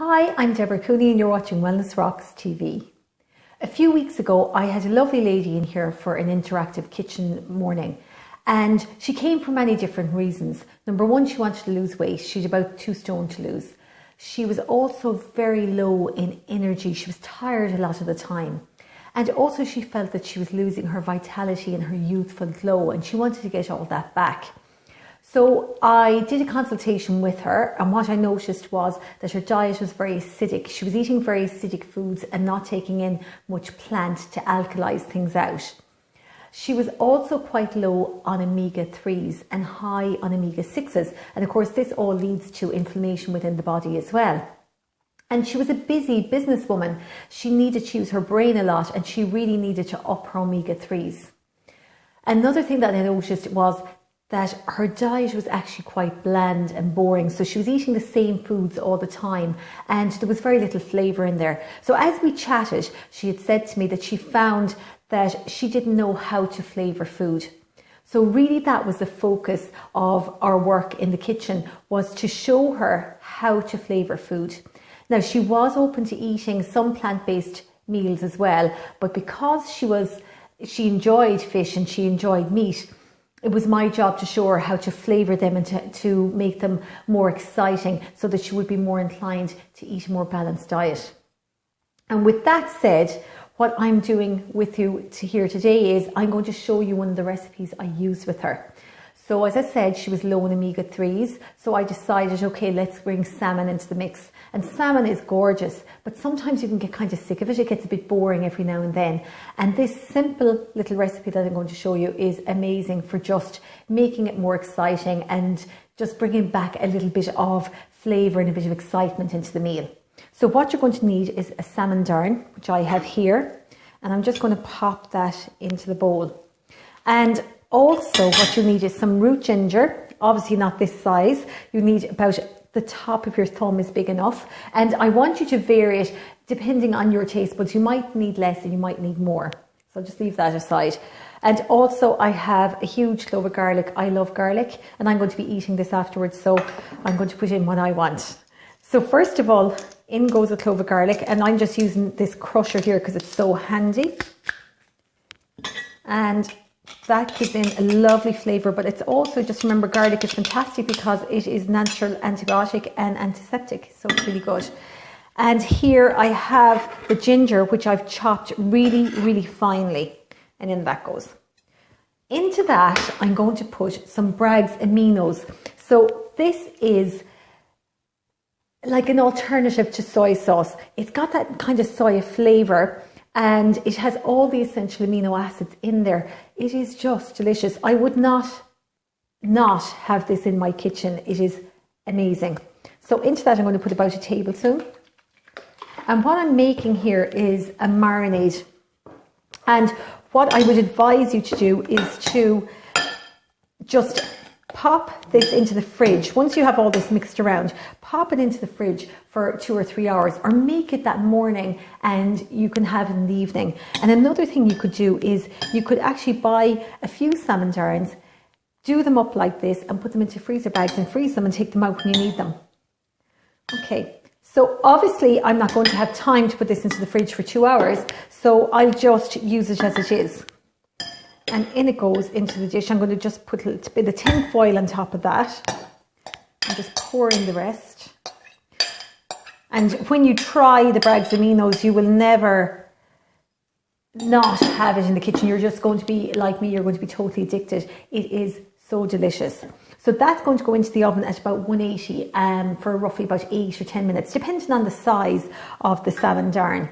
Hi, I'm Deborah Cooney and you're watching Wellness Rocks TV. A few weeks ago, I had a lovely lady in here for an interactive kitchen morning, and she came for many different reasons. Number one, she wanted to lose weight. She's about 2 stone to lose. She was also very low in energy. She was tired a lot of the time. And also she felt that she was losing her vitality and her youthful glow, and she wanted to get all that back. So I did a consultation with her, and what I noticed was that her diet was very acidic. She was eating very acidic foods and not taking in much plant to alkalize things out. She was also quite low on omega-3s and high on omega-6s. And of course, this all leads to inflammation within the body as well. And she was a busy businesswoman. She needed to use her brain a lot, and she really needed to up her omega-3s. Another thing that I noticed was that her diet was actually quite bland and boring. So she was eating the same foods all the time, and there was very little flavour in there. So as we chatted, she had said to me that she found that she didn't know how to flavour food. So really that was the focus of our work in the kitchen, was to show her how to flavour food. Now, she was open to eating some plant-based meals as well, but because she enjoyed fish and she enjoyed meat, it was my job to show her how to flavour them and to make them more exciting so that she would be more inclined to eat a more balanced diet. And with that said, what I'm doing with you here today is I'm going to show you one of the recipes I used with her. So as I said, she was low in omega-3s, so I decided, okay, let's bring salmon into the mix. And salmon is gorgeous, but sometimes you can get kind of sick of it. It gets a bit boring every now and then. And this simple little recipe that I'm going to show you is amazing for just making it more exciting and just bringing back a little bit of flavour and a bit of excitement into the meal. So what you're going to need is a salmon darn, which I have here, and I'm just going to pop that into the bowl. And also what you need is some root ginger, obviously not this size. You need about the top of your thumb is big enough, and I want you to vary it depending on your taste buds. You might need less and you might need more, so I'll just leave that aside. And also I have a huge clove of garlic. I love garlic, and I'm going to be eating this afterwards, so I'm going to put in what I want. So first of all, in goes a clove of garlic, and I'm just using this crusher here because it's so handy, and that gives in a lovely flavour. But it's also, just remember, garlic is fantastic because it is natural antibiotic and antiseptic, so it's really good. And here I have the ginger, which I've chopped really finely, and in that goes. Into that I'm going to put some Braggs Aminos. So this is like an alternative to soy sauce. It's got that kind of soy flavour, and it has all the essential amino acids in there. It is just delicious. I would not have this in my kitchen. It is amazing. So into that I'm going to put about a tablespoon. And what I'm making here is a marinade. And what I would advise you to do is to just pop this into the fridge. Once you have all this mixed around, pop it into the fridge for 2 or 3 hours, or make it that morning and you can have it in the evening. And another thing you could do is you could actually buy a few salmon darns, do them up like this and put them into freezer bags and freeze them and take them out when you need them. Okay, so obviously I'm not going to have time to put this into the fridge for 2 hours, so I'll just use it as it is. And in it goes into the dish. I'm going to just put a little bit of tin foil on top of that and just pour in the rest. And when you try the Braggs Aminos, you will never not have it in the kitchen. You're just going to be like me, you're going to be totally addicted. It is so delicious. So that's going to go into the oven at about 180 for roughly about 8 or 10 minutes, depending on the size of the salmon darn.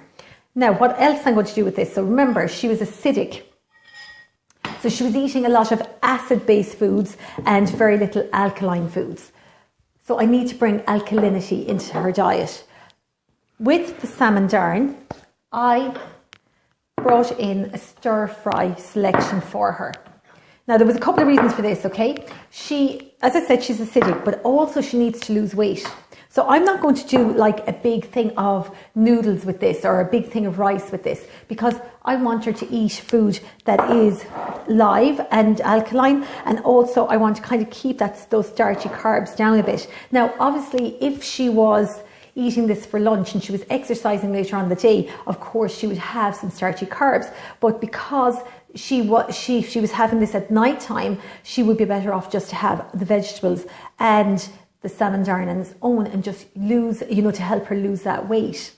Now, what else I'm going to do with this? So remember, she was acidic. So she was eating a lot of acid-based foods and very little alkaline foods. So I need to bring alkalinity into her diet. With the salmon darn, I brought in a stir-fry selection for her. Now, there was a couple of reasons for this, okay? She, as I said, she's acidic, but also she needs to lose weight. So I'm not going to do like a big thing of noodles with this or a big thing of rice with this, because I want her to eat food that is live and alkaline, and also I want to kind of keep those starchy carbs down a bit. Now, obviously, if she was eating this for lunch and she was exercising later on in the day, of course she would have some starchy carbs. But because she was having this at night time, she would be better off just to have the vegetables and the salmon darn on its own and just lose, to help her lose that weight.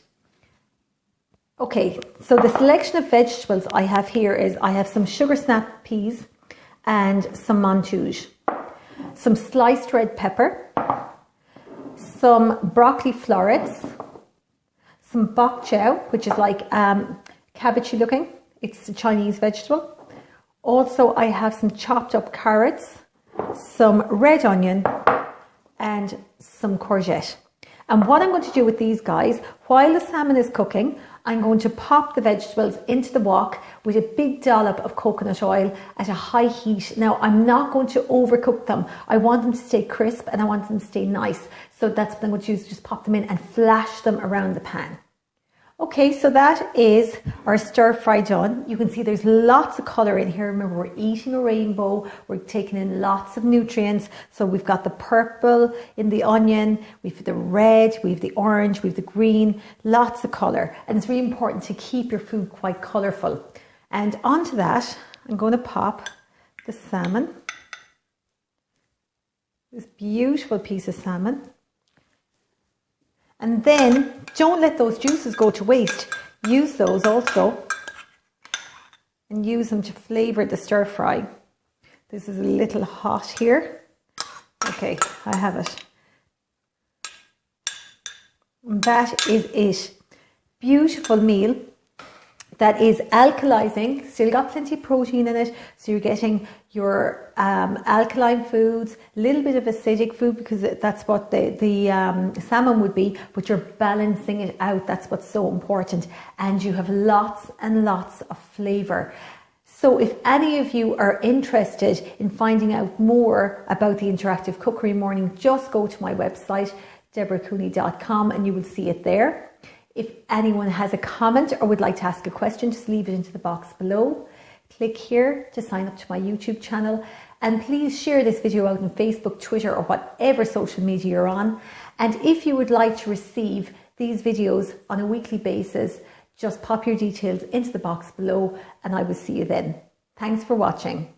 Okay, so the selection of vegetables I have here is I have some sugar snap peas and some mantou, some sliced red pepper, some broccoli florets, some bok chow, which is like cabbagey looking. It's a Chinese vegetable. Also, I have some chopped up carrots, some red onion, and some courgette. And what I'm going to do with these guys, while the salmon is cooking, I'm going to pop the vegetables into the wok with a big dollop of coconut oil at a high heat. Now, I'm not going to overcook them. I want them to stay crisp and I want them to stay nice. So that's what I'm going to use, just pop them in and flash them around the pan. Okay, so that is our stir fry done. You can see there's lots of colour in here. Remember, we're eating a rainbow. We're taking in lots of nutrients. So we've got the purple in the onion, we've the red, we've the orange, we've the green, lots of colour. And it's really important to keep your food quite colourful. And onto that, I'm going to pop the salmon. This beautiful piece of salmon. And then don't let those juices go to waste. Use those also and use them to flavour the stir fry. This is a little hot here. Okay, I have it. And that is it. Beautiful meal that is alkalizing, still got plenty of protein in it. So you're getting your alkaline foods, a little bit of acidic food because that's what the salmon would be, but you're balancing it out. That's what's so important. And you have lots and lots of flavour. So if any of you are interested in finding out more about the interactive cookery morning, just go to my website, deborahcooney.com, and you will see it there. If anyone has a comment or would like to ask a question, just leave it into the box below. Click here to sign up to my YouTube channel, and please share this video out on Facebook, Twitter, or whatever social media you're on. And if you would like to receive these videos on a weekly basis, just pop your details into the box below and I will see you then. Thanks for watching.